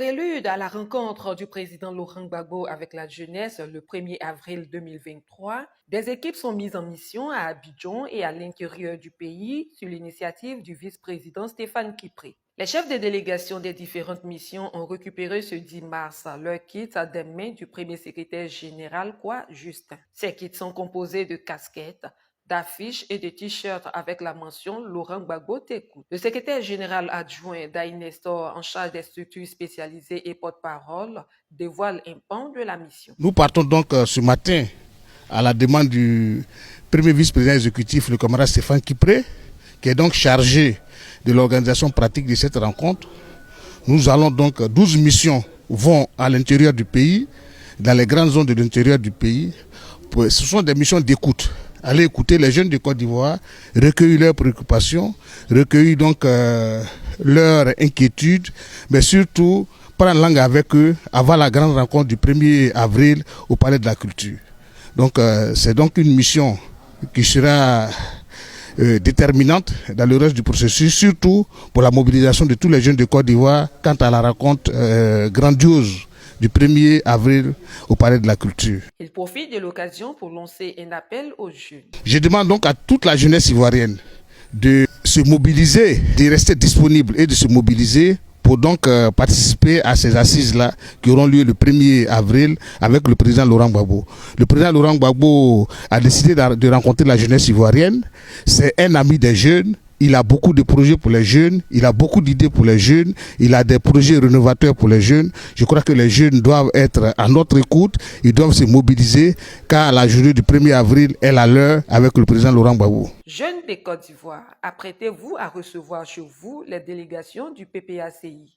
prélude à la rencontre du président Laurent Gbagbo avec la jeunesse le 1er avril 2023, des équipes sont mises en mission à Abidjan et à l'intérieur du pays sur l'initiative du vice-président Stéphane Kipré. Les chefs de délégation des différentes missions ont récupéré ce 10 mars leur kit des mains du premier secrétaire général, Justin. Ces kits sont composés de casquettes, d'affiches et de t-shirts avec la mention Laurent Gbagbo t'écoute. Le secrétaire général adjoint Daï Nestor en charge des structures spécialisées et porte-parole dévoile un pan de la mission. Nous partons donc ce matin à la demande du premier vice-président exécutif, le camarade Stéphane Kipré, qui est donc chargé de l'organisation pratique de cette rencontre. Nous allons donc, 12 missions vont à l'intérieur du pays, dans les grandes zones de l'intérieur du pays. Ce sont des missions d'écoute. Aller écouter les jeunes de Côte d'Ivoire, recueillir leurs préoccupations, recueillir donc leurs inquiétudes, mais surtout prendre langue avec eux avant la grande rencontre du 1er avril au Palais de la Culture. Donc c'est donc une mission qui sera déterminante dans le reste du processus, surtout pour la mobilisation de tous les jeunes de Côte d'Ivoire quant à la rencontre grandiose du 1er avril au Palais de la Culture. Il profite de l'occasion pour lancer un appel aux jeunes. Je demande donc à toute la jeunesse ivoirienne de se mobiliser, de rester disponible et de se mobiliser pour donc participer à ces assises-là qui auront lieu le 1er avril avec le président Laurent Gbagbo. Le président Laurent Gbagbo a décidé de rencontrer la jeunesse ivoirienne. C'est un ami des jeunes. Il a beaucoup de projets pour les jeunes, il a beaucoup d'idées pour les jeunes, il a des projets rénovateurs pour les jeunes. Je crois que les jeunes doivent être à notre écoute, ils doivent se mobiliser car la journée du 1er avril est la leur avec le président Laurent Gbagbo. Jeunes de Côte d'Ivoire, apprêtez-vous à recevoir chez vous les délégations du PPACI.